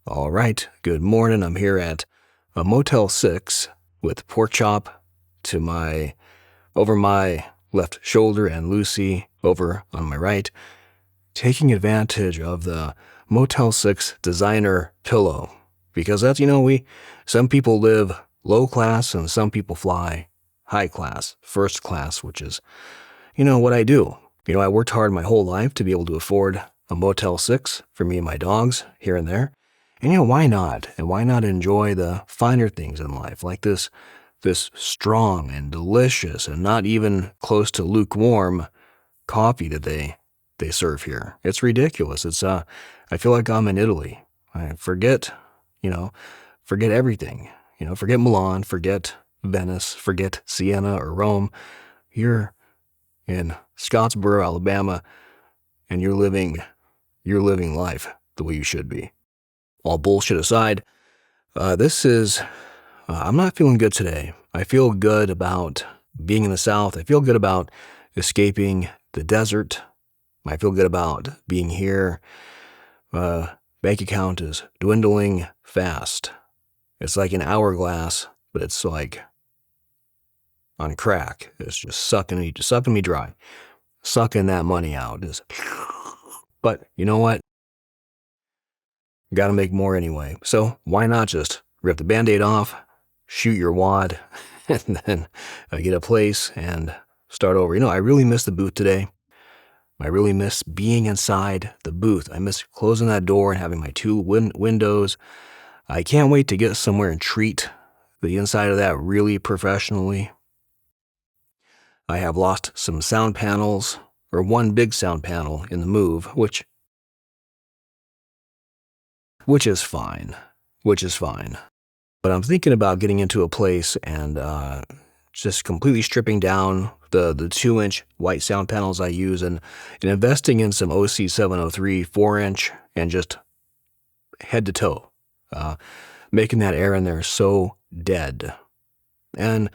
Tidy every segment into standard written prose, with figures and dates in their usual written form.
All right, good morning. I'm here at a Motel 6 with pork chop to over my left shoulder and Lucy over on my right, taking advantage of the Motel 6 designer pillow. Because that's, some people live low class and some people fly high class, first class, which is, what I do. I worked hard my whole life to be able to afford a Motel 6 for me and my dogs here and there. And why not? And why not enjoy the finer things in life, like this strong and delicious and not even close to lukewarm coffee that they serve here. It's ridiculous. I feel like I'm in Italy. I forget everything. Forget Milan, forget Venice, forget Siena or Rome. You're in Scottsboro, Alabama, and you're living life the way you should be. All bullshit aside, I'm not feeling good today. I feel good about being in the South. I feel good about escaping the desert. I feel good about being here. Bank account is dwindling fast. It's like an hourglass, but it's like on crack. It's just sucking me dry. Sucking that money out. But you know what? Got to make more anyway. So why not just rip the Band-Aid off, shoot your wad, and then get a place and start over. I really miss the booth today. I really miss being inside the booth. I miss closing that door and having my two windows. I can't wait to get somewhere and treat the inside of that really professionally. I have lost some sound panels, or one big sound panel in the move, which is fine. But I'm thinking about getting into a place and just completely stripping down the 2-inch white sound panels I use and investing in some OC703 4-inch and just head to toe, making that air in there so dead. And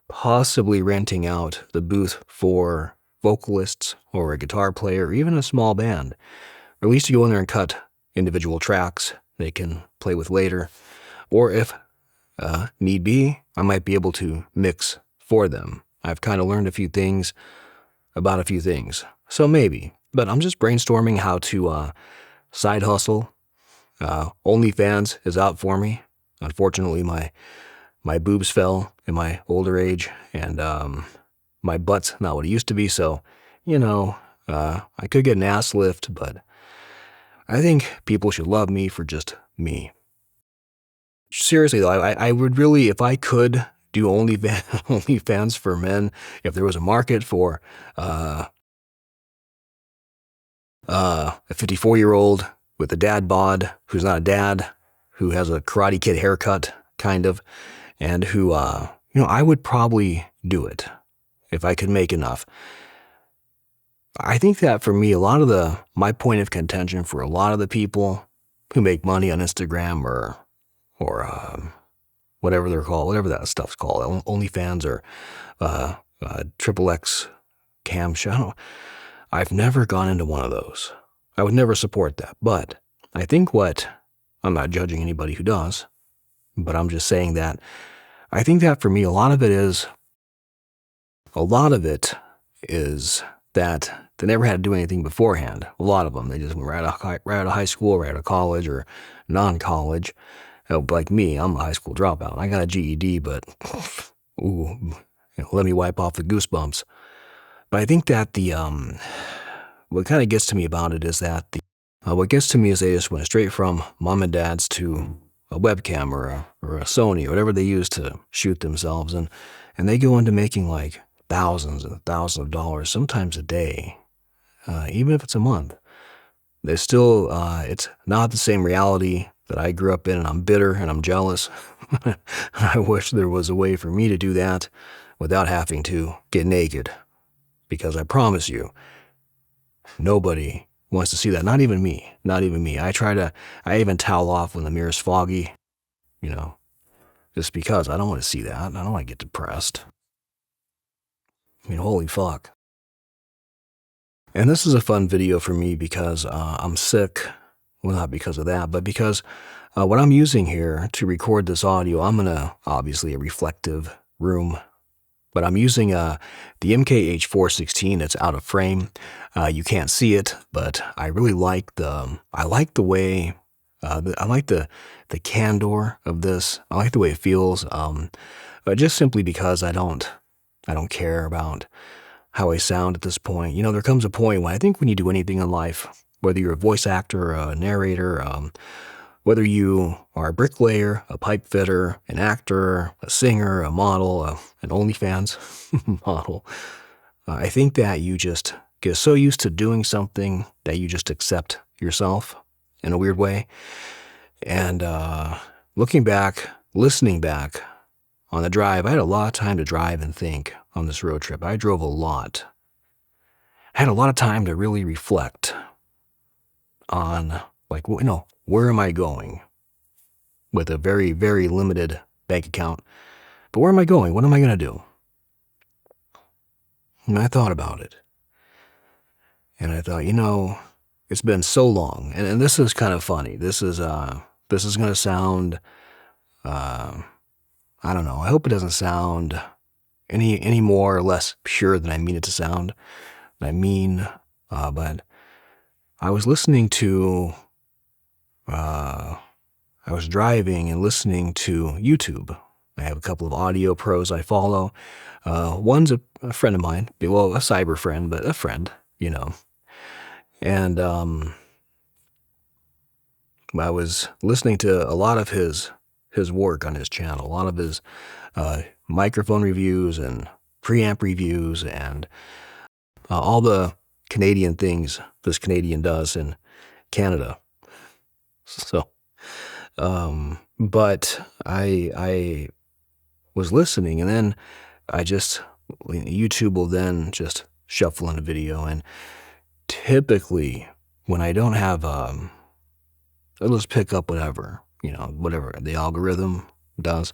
possibly renting out the booth for vocalists or a guitar player or even a small band, or at least to go in there and cut individual tracks they can play with later. Or if need be, I might be able to mix for them. I've kind of learned a few things about a few things. So maybe. But I'm just brainstorming how to side hustle. OnlyFans is out for me. Unfortunately, my boobs fell in my older age, and my butt's not what it used to be. So, I could get an ass lift, but I think people should love me for just me. Seriously though, I would really, if I could do OnlyFans for men, if there was a market for a 54-year-old with a dad bod who's not a dad, who has a Karate Kid haircut, kind of, and who, I would probably do it if I could make enough. I think that for me, my point of contention for a lot of the people who make money on Instagram or whatever they're called, whatever that stuff's called, OnlyFans or XXX cam show. I've never gone into one of those. I would never support that. But I think I'm not judging anybody who does, but I'm just saying that I think that for me, a lot of it is that they never had to do anything beforehand. A lot of them, they just went right out of high school, right out of college or non-college. Like me, I'm a high school dropout. I got a GED, but let me wipe off the goosebumps. But I think that what kind of gets to me about it is that what gets to me is they just went straight from mom and dad's to a webcam or a Sony or whatever they use to shoot themselves, and they go into making like thousands and thousands of dollars, sometimes a day, even if it's a month. They still, it's not the same reality that I grew up in, and I'm bitter and I'm jealous. I wish there was a way for me to do that without having to get naked. Because I promise you, nobody wants to see that. Not even me. I even towel off when the mirror's foggy, just because I don't want to see that. I don't want to get depressed. Holy fuck. And this is a fun video for me because I'm sick. Well, not because of that, but because what I'm using here to record this audio, I'm in obviously a reflective room, but I'm using the MKH416 that's out of frame. You can't see it, but I really like the way, I like the candor of this. I like the way it feels, but just simply because I don't care about how I sound at this point. You know, there comes a point when I think when you do anything in life, whether you're a voice actor, a narrator, whether you are a bricklayer, a pipe fitter, an actor, a singer, a model, an OnlyFans model, I think that you just get so used to doing something that you just accept yourself in a weird way. And looking back, listening back on the drive, I had a lot of time to drive and think on this road trip. I drove a lot. I had a lot of time to really reflect on, like, you know, where am I going with a very, very limited bank account? But where am I going? What am I going to do? And I thought about it. And I thought, you know, it's been so long. And this is kind of funny. This is going to sound, I don't know. I hope it doesn't sound any more or less pure than I mean it to sound. But I was listening to, I was driving and listening to YouTube. I have a couple of audio pros I follow. One's a friend of mine, well, a cyber friend, but a friend, you know. And I was listening to a lot of his work on his channel, a lot of his microphone reviews and preamp reviews and all the Canadian things this Canadian does in Canada. So, but I was listening, and then YouTube will then just shuffle in a video, and typically when I don't have, I'll just pick up whatever the algorithm does.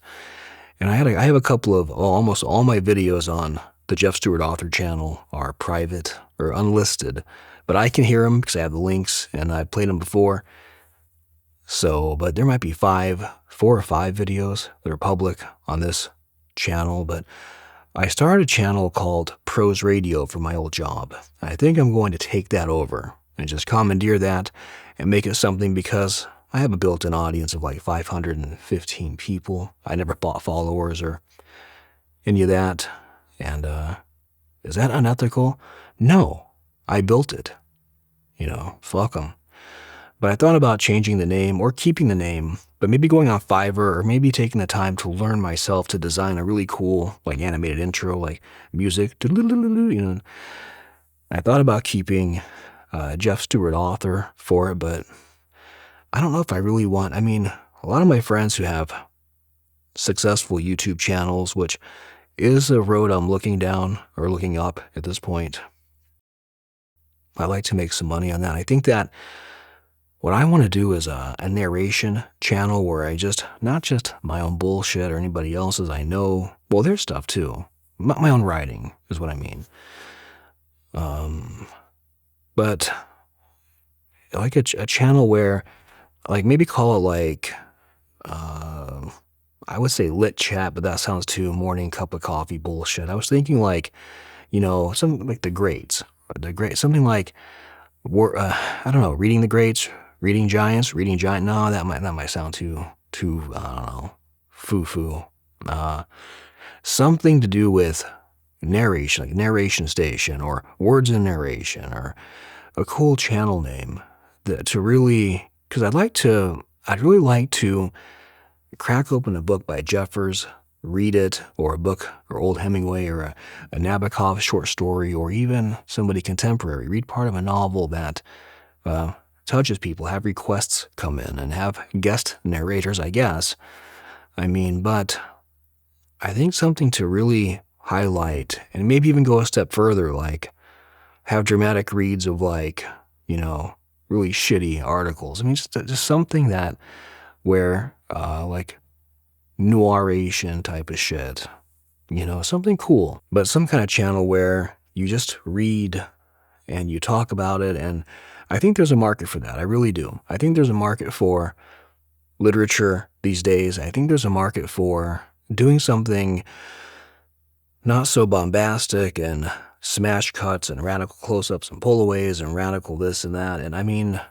And I have a couple of, almost all my videos on the Jeff Stewart author channel are private or unlisted, but I can hear them because I have the links and I've played them before. So, but there might be 4 or 5 videos that are public on this channel, but I started a channel called Pros Radio for my old job. I think I'm going to take that over and just commandeer that and make it something, because I have a built-in audience of like 515 people. I never bought followers or any of that. And is that unethical? No, I built it. You know, fuck them. But I thought about changing the name or keeping the name, but maybe going on Fiverr, or maybe taking the time to learn myself to design a really cool, like, animated intro, like music, you know. I thought about keeping Jeff Stewart author for it, but I don't know if I really want. I mean, a lot of my friends who have successful YouTube channels, which is a road I'm looking down or looking up at this point, I like to make some money on that. I think that what I want to do is a narration channel where I not just my own bullshit or anybody else's. I know, well, there's stuff too. My own writing is what I mean. But like a channel where, like, maybe call it like, I would say lit chat, but that sounds too morning cup of coffee bullshit. I was thinking like, you know, something like the greats, something like, I don't know, reading the greats, reading giants. No, that might sound too, I don't know, foo-foo. Something to do with narration, like narration station or words in narration, or a cool channel name to really, because I'd really like to crack open a book by Jeffers, read it, or a book, or old Hemingway, or a Nabokov short story, or even somebody contemporary. Read part of a novel that touches people, have requests come in, and have guest narrators, I guess. I mean, but I think something to really highlight, and maybe even go a step further, like have dramatic reads of, like, you know, really shitty articles. I mean, just something that where, like, noiration type of shit, you know, something cool, but some kind of channel where you just read and you talk about it. And I think there's a market for that. I really do. I think there's a market for literature these days. I think there's a market for doing something not so bombastic and smash cuts and radical close-ups and pull-aways and radical this and that. And I mean,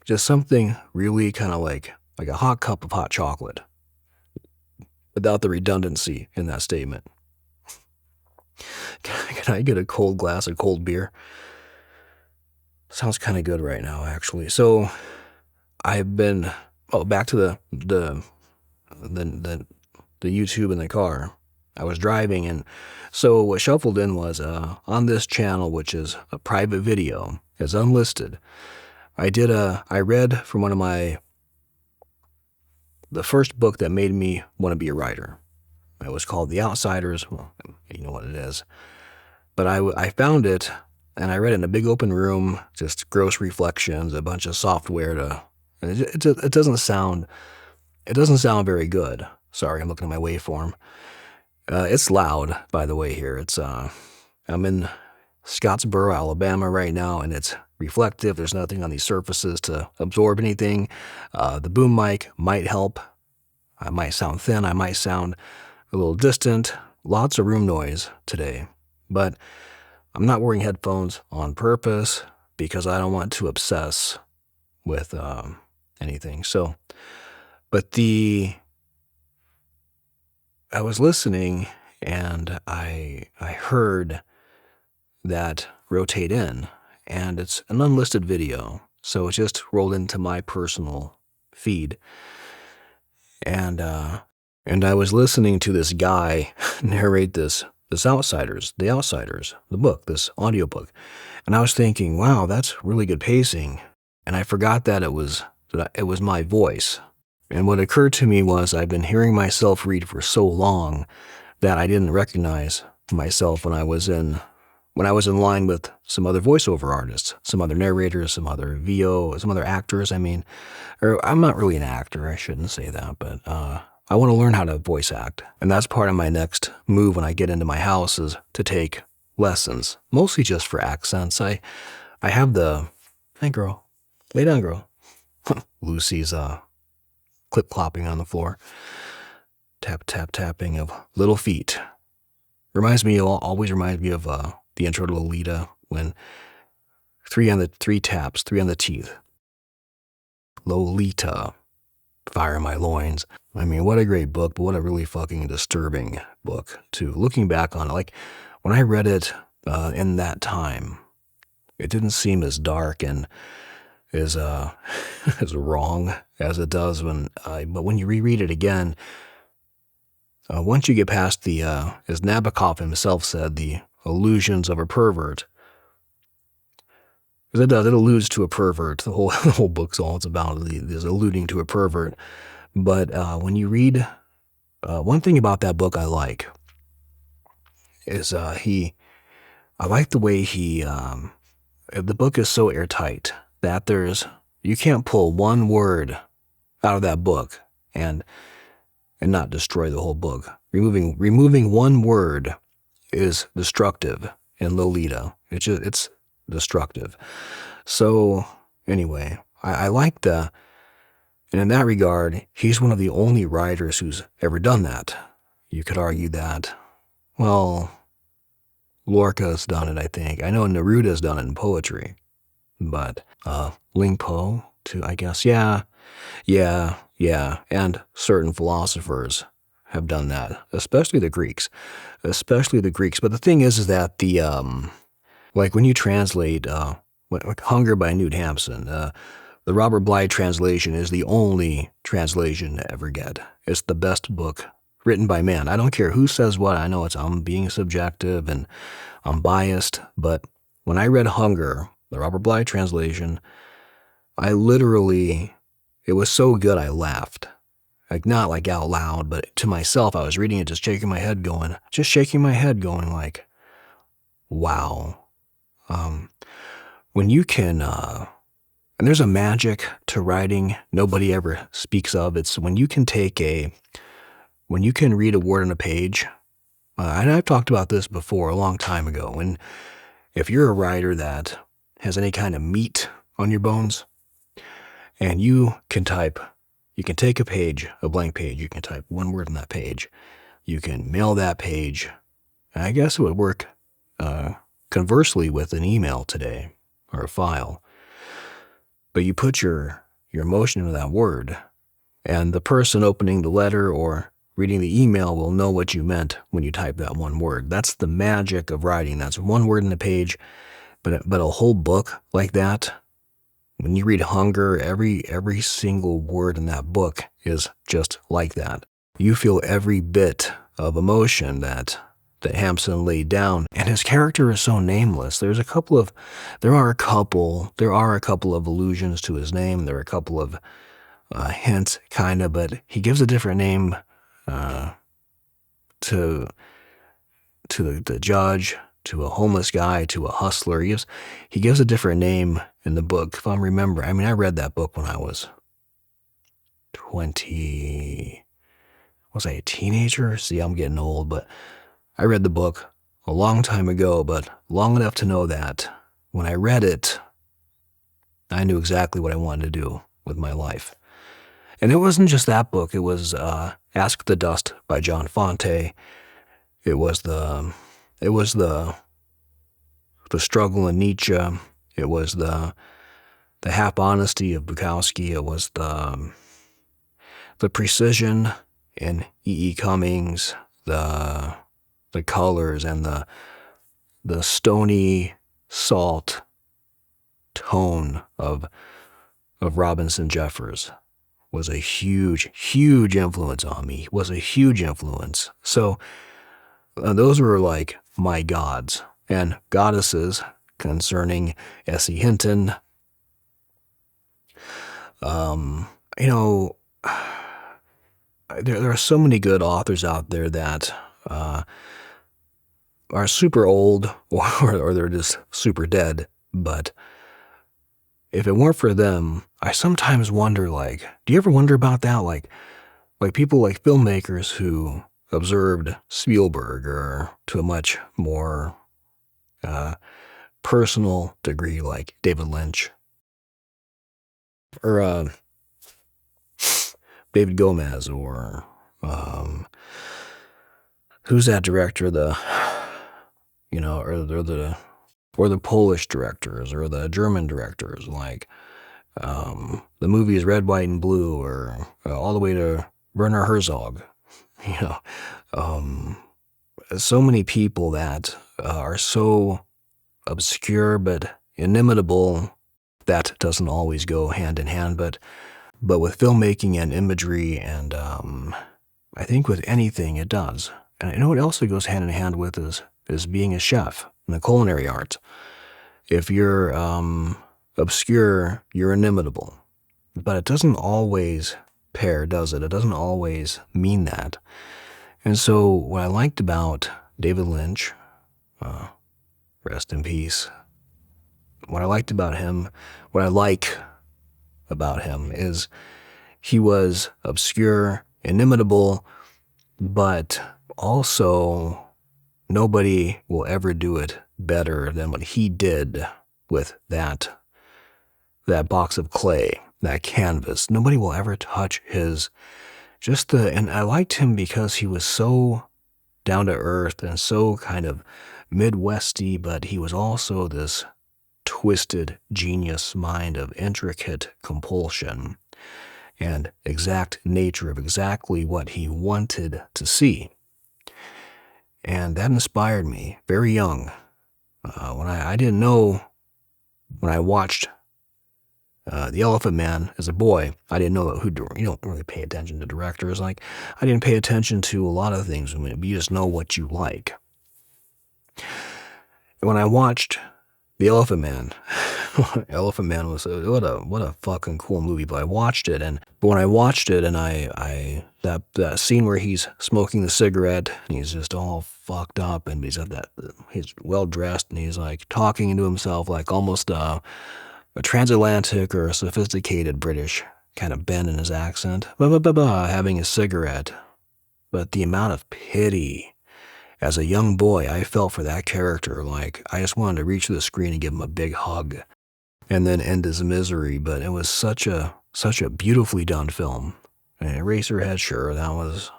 just something really kind of like a hot cup of hot chocolate without the redundancy in that statement. Can I get a cold glass of cold beer? Sounds kind of good right now, actually. So I've been back to the YouTube in the car. I was driving, and so what shuffled in was on this channel, which is a private video, is Unlisted. I read from the first book that made me want to be a writer. It was called The Outsiders. Well, you know what it is. But I found it, and I read it in a big open room, just gross reflections, a bunch of software it doesn't sound very good. Sorry, I'm looking at my waveform. It's loud, by the way, here. I'm in Scottsboro, Alabama right now, and it's reflective. There's nothing on these surfaces to absorb anything. The boom mic might help. I might sound thin. I might sound a little distant. Lots of room noise today. But I'm not wearing headphones on purpose because I don't want to obsess with anything. So, but I was listening, and I heard that rotate in, and it's an unlisted video, so it just rolled into my personal feed, and I was listening to this guy narrate this Outsiders, the book, this audiobook, and I was thinking, wow, that's really good pacing, and I forgot that it was my voice. And what occurred to me was I've been hearing myself read for so long that I didn't recognize myself when I was in line with some other voiceover artists, some other narrators, some other VO, some other actors. I mean, or I'm not really an actor, I shouldn't say that, but I want to learn how to voice act. And that's part of my next move when I get into my house is to take lessons, mostly just for accents. I have hey girl, lay down girl. Lucy's clip-clopping on the floor. Tap, tap, tapping of little feet. Always reminds me of the intro to Lolita when three on the teeth. Lolita, fire in my loins. I mean, what a great book, but what a really fucking disturbing book, too. Looking back on it, like, when I read it in that time, it didn't seem as dark and as as wrong as it does but when you reread it again, once you get past the, as Nabokov himself said, the illusions of a pervert, because it alludes to a pervert. The whole book's all it's about is alluding to a pervert. But when you read, one thing about that book I like is I like the way the book is so airtight that you can't pull one word out of that book and not destroy the whole book. Removing one word is destructive in Lolita. It's destructive. So anyway, I like and in that regard, he's one of the only writers who's ever done that. You could argue that, well, Lorca's done it, I think. I know Neruda's done it in poetry. But Ling Po, too, I guess. Yeah. And certain philosophers have done that, especially the Greeks. But the thing is that like when you translate like Hunger by Newt Hampson, the Robert Bly translation is the only translation to ever get. It's the best book written by man. I don't care who says what. I know I'm being subjective and I'm biased, but when I read Hunger, the Robert Bly translation, it was so good I laughed. Like, not like out loud, but to myself, I was reading it, just shaking my head going like, wow. When you can, and there's a magic to writing nobody ever speaks of. It's when you can read a word on a page, and I've talked about this before a long time ago, if you're a writer that has any kind of meat on your bones, and you can take a page, a blank page, you can type one word on that page, you can mail that page. I guess it would work conversely with an email today or a file. But you put your emotion into that word, and the person opening the letter or reading the email will know what you meant when you type that one word. That's the magic of writing. That's one word in a page, but a whole book like that, when you read Hunger, every single word in that book is just like that. You feel every bit of emotion that Hampson laid down, and his character is so nameless. There are a couple of allusions to his name. There are a couple of hints, kind of, but he gives a different name to the judge, to a homeless guy, to a hustler. He gives a different name in the book. If I'm remembering, I mean, I read that book when I was 20. Was I a teenager? See, I'm getting old, but I read the book a long time ago, but long enough to know that when I read it, I knew exactly what I wanted to do with my life. And it wasn't just that book. It was Ask the Dust by John Fonte. It was the struggle in Nietzsche. It was the half honesty of Bukowski. It was the precision in E.E. Cummings, the colors, and the stony salt tone of Robinson Jeffers was a huge, huge influence on me. Was a huge influence. So those were like my gods and goddesses concerning S.E. Hinton. There are so many good authors out there that are super old or they're just super dead. But if it weren't for them, I sometimes wonder, like, do you ever wonder about that? Like people like filmmakers who observed Spielberg, or to a much more personal degree, like David Lynch, or David Gomez, or who's that director? Or the Polish directors, or the German directors, like the movies Red, White, and Blue, or all the way to Werner Herzog. So many people that are so obscure but inimitable. That doesn't always go hand in hand, but with filmmaking and imagery, and I think with anything it does. And you know what else it goes hand in hand with is being a chef in the culinary arts. If you're obscure, you're inimitable. But it doesn't always pair, does it? It doesn't always mean that. And so what I liked about David Lynch, rest in peace, what I like about him is he was obscure, inimitable, but also nobody will ever do it better than what he did with that box of clay, that canvas. Nobody will ever touch his, and I liked him because he was so down to earth and so kind of Midwesty, but he was also this twisted genius mind of intricate compulsion and exact nature of exactly what he wanted to see. And that inspired me very young. When I didn't know, when I watched The Elephant Man as a boy, I didn't know you don't really pay attention to directors. Like, I didn't pay attention to a lot of things. You just know what you like. When I watched The Elephant Man, Elephant Man was what a fucking cool movie. But when I watched it, and that scene where he's smoking the cigarette and he's just all fucked up, and he's well dressed, and he's like talking to himself, like almost a transatlantic or a sophisticated British kind of bend in his accent, having a cigarette. But the amount of pity as a young boy I felt for that character, like I just wanted to reach to the screen and give him a big hug. and then End Is Misery. But it was such a beautifully done film. And Eraserhead, sure, that was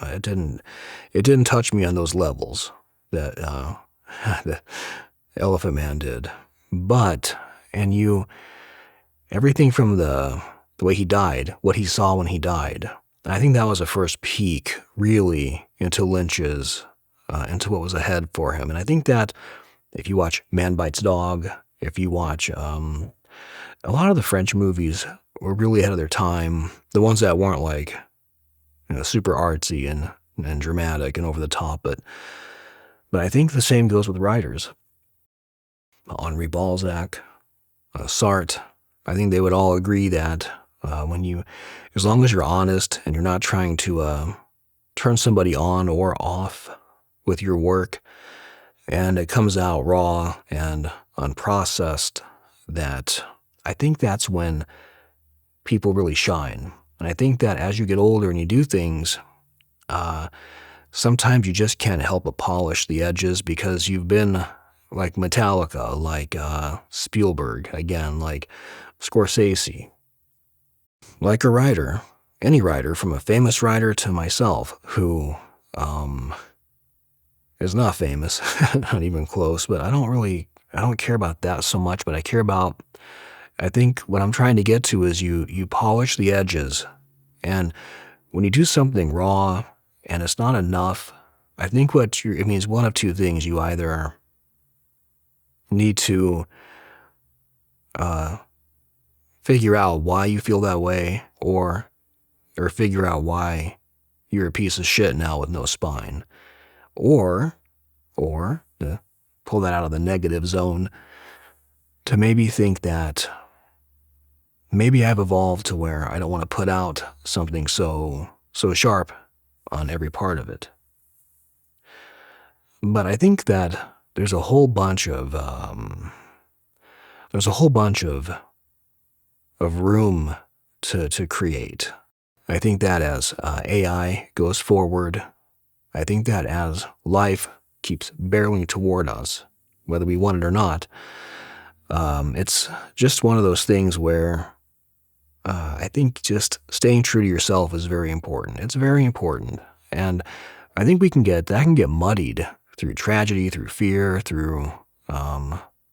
it didn't touch me on those levels that the Elephant Man did. But everything from the way he died, what he saw when he died, I think that was a first peek really into Lynch's into what was ahead for him. And I think that if you watch Man Bites Dog, if you watch a lot of the French movies were really ahead of their time. The ones that weren't like, super artsy and dramatic and over the top, but I think the same goes with writers. Henri Balzac, Sartre. I think they would all agree that as long as you're honest and you're not trying to turn somebody on or off with your work, and it comes out raw and unprocessed, that I think that's when people really shine. And I think that as you get older and you do things, sometimes you just can't help but polish the edges because you've been like Metallica, like Spielberg, again, like Scorsese, like a writer, any writer, from a famous writer to myself, who is not famous, not even close, but I don't care about that so much, but I think what I'm trying to get to is you polish the edges, and when you do something raw and it's not enough, I think it means one of two things. You either need to figure out why you feel that way, or figure out why you're a piece of shit now with no spine, or to pull that out of the negative zone, to maybe think that maybe I've evolved to where I don't want to put out something so sharp on every part of it. But I think that there's a whole bunch of room to create. I think that as AI goes forward, I think that as life keeps barreling toward us, whether we want it or not, it's just one of those things where I think just staying true to yourself is very important. It's very important. And I think that can get muddied through tragedy, through fear, through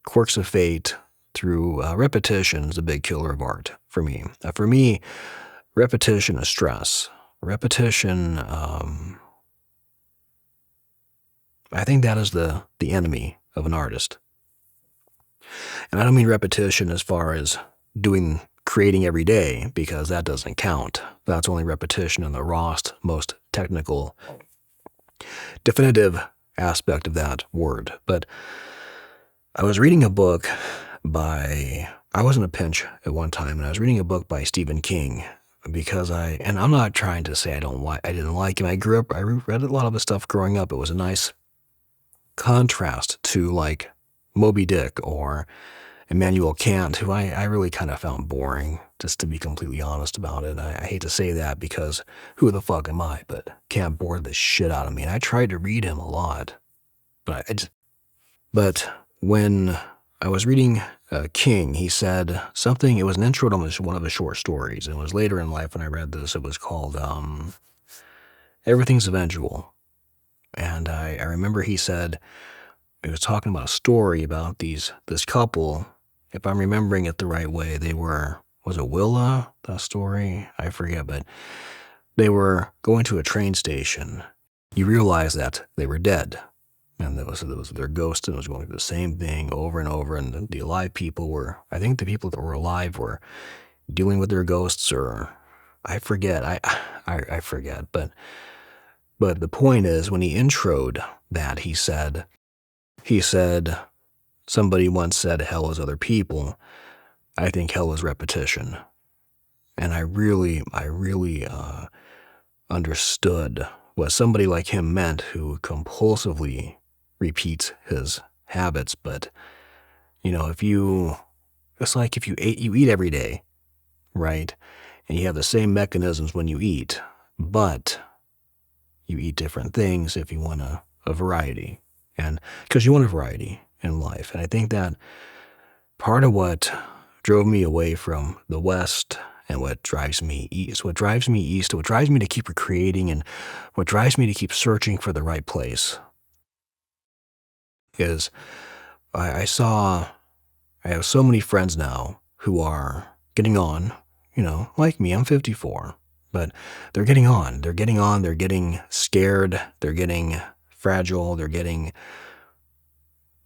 quirks of fate, through repetition is a big killer of art for me. For me, repetition is stress. Repetition, I think that is the enemy of an artist. And I don't mean repetition as far as creating every day, because that doesn't count. That's only repetition in the rawest, most technical, definitive aspect of that word. But I was reading a book I was in a pinch at one time, and I was reading a book by Stephen King, because and I'm not trying to say I didn't like him. I read a lot of his stuff growing up. It was a nice contrast to like Moby Dick or Immanuel Kant, who I really kind of found boring, just to be completely honest about it. I hate to say that, because who the fuck am I? But Kant bored the shit out of me, and I tried to read him a lot. But when I was reading King, he said something, it was an intro to one of his short stories. It was later in life when I read this. It was called Everything's Eventual. And I remember he said, he was talking about a story about this couple. If I'm remembering it the right way, was it Willa, that story? I forget, but they were going to a train station. You realize that they were dead, and there was their ghost, and it was going through the same thing over and over, and the alive people I think the people that were alive were dealing with their ghosts, or I forget, I forget, but the point is, when he introed that, he said, somebody once said hell is other people. I think hell is repetition. And I really understood what somebody like him meant, who compulsively repeats his habits. But, it's like if you eat every day, right? And you have the same mechanisms when you eat, but you eat different things if you want a variety. And because you want a variety in life. And I think that part of what drove me away from the West and what drives me east. What drives me east, what drives me to keep creating, and what drives me to keep searching for the right place is I saw I have so many friends now who are getting on, like me, I'm 54, but they're getting on. They're getting on, they're getting scared, they're getting fragile, they're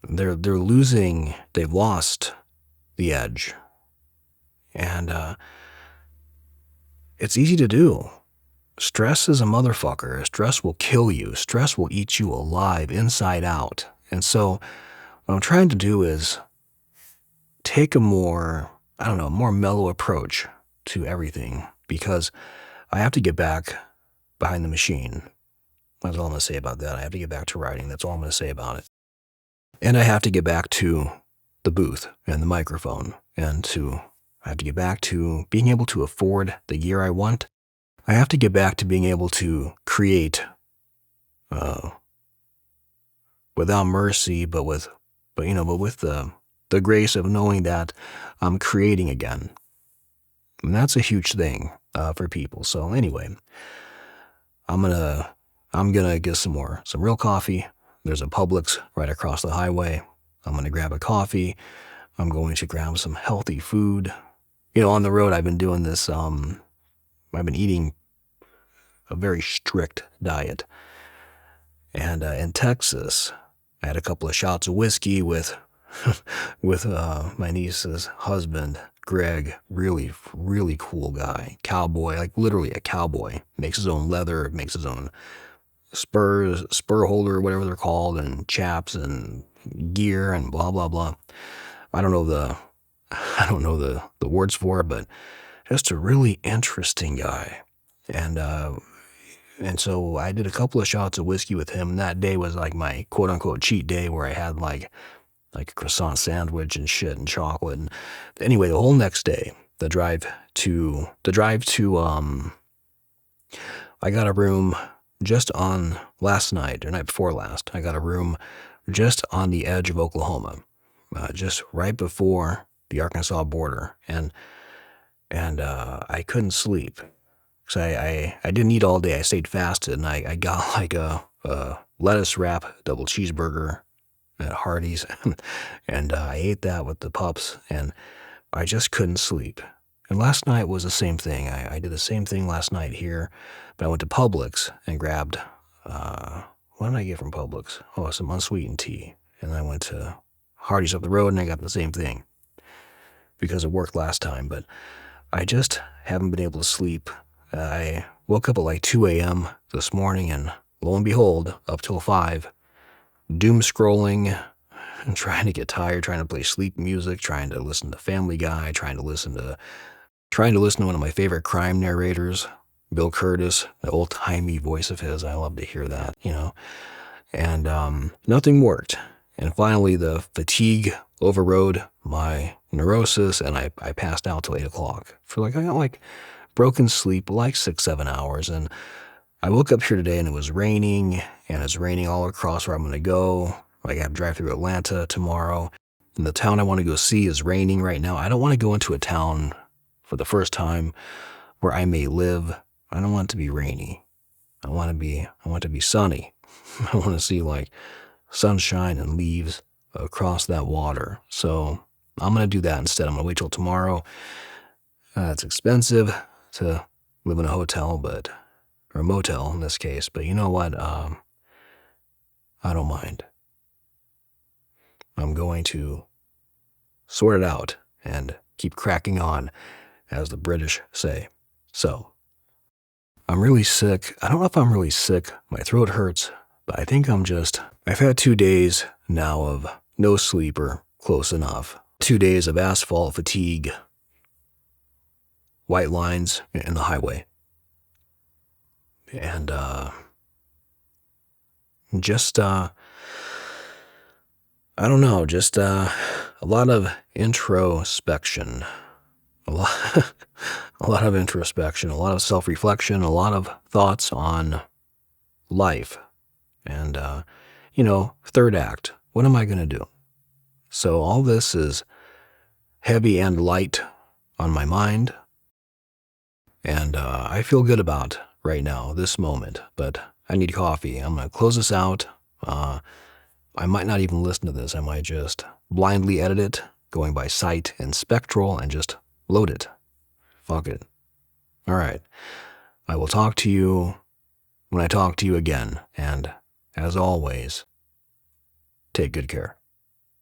losing, they've lost the edge. And it's easy to do. Stress is a motherfucker. Stress will kill you. Stress will eat you alive, inside out. And so what I'm trying to do is take a more, I don't know, more mellow approach to everything because I have to get back behind the machine. That's all I'm going to say about that. I have to get back to writing. That's all I'm going to say about it. And I have to get back to the booth and the microphone I have to get back to being able to afford the gear I want. I have to get back to being able to create without mercy, but with the grace of knowing that I'm creating again. And that's a huge thing for people. So anyway, I'm gonna get some real coffee. There's a Publix right across the highway. I'm gonna grab a coffee. I'm going to grab some healthy food. On the road, I've been doing this. I've been eating a very strict diet. And in Texas, I had a couple of shots of whiskey with my niece's husband, Greg. Really, really cool guy. Cowboy, like literally a cowboy. Makes his own leather, makes his own spur holder, whatever they're called, and chaps and gear and blah, blah, blah. I don't know the words for it, but just a really interesting guy. And so I did a couple of shots of whiskey with him. And that day was like my quote unquote cheat day where I had like a croissant sandwich and shit and chocolate. And anyway, the whole next day, the drive to I got a room just on last night or night before last. I got a room just on the edge of Oklahoma, just right before the Arkansas border. And I couldn't sleep. So I didn't eat all day. I stayed fasted, and I got like a lettuce wrap double cheeseburger at Hardee's, and I ate that with the pups, and I just couldn't sleep. And last night was the same thing. I did the same thing last night here, but I went to Publix and grabbed, what did I get from Publix? Oh, some unsweetened tea. And I went to Hardee's up the road, and I got the same thing because it worked last time, but I just haven't been able to sleep. I woke up at like 2 a.m. this morning, and lo and behold, up till 5, doom scrolling and trying to get tired, trying to play sleep music, trying to listen to Family Guy, trying to listen to one of my favorite crime narrators, Bill Curtis, the old-timey voice of his. I love to hear that, And nothing worked. And finally, the fatigue overrode my neurosis, and I passed out till 8 o'clock. I got like broken sleep, like 6-7 hours. And I woke up here today, and it was raining, and it's raining all across where I'm going to go. I have to drive through Atlanta tomorrow. And the town I want to go see is raining right now. I don't want to go into a town for the first time where I may live. I don't want it to be rainy. I want it to be sunny. I want to see like sunshine and leaves across that water. So I'm going to do that instead. I'm going to wait till tomorrow. It's expensive to live in a hotel, or a motel in this case. But you know what? I don't mind. I'm going to sort it out and keep cracking on, as the British say. So, I'm really sick. I don't know if I'm really sick. My throat hurts, but I think I've had 2 days now of no sleep or close enough. 2 days of asphalt fatigue, white lines in the highway. And, I don't know, a lot of introspection, a lot of introspection, a lot of self-reflection, a lot of thoughts on life. And, third act, what am I going to do? So all this is heavy and light on my mind, and I feel good about right now, this moment, but I need coffee. I'm going to close this out. I might not even listen to this. I might just blindly edit it, going by sight and spectral, and just load it. Fuck it. All right. I will talk to you when I talk to you again, and as always, take good care.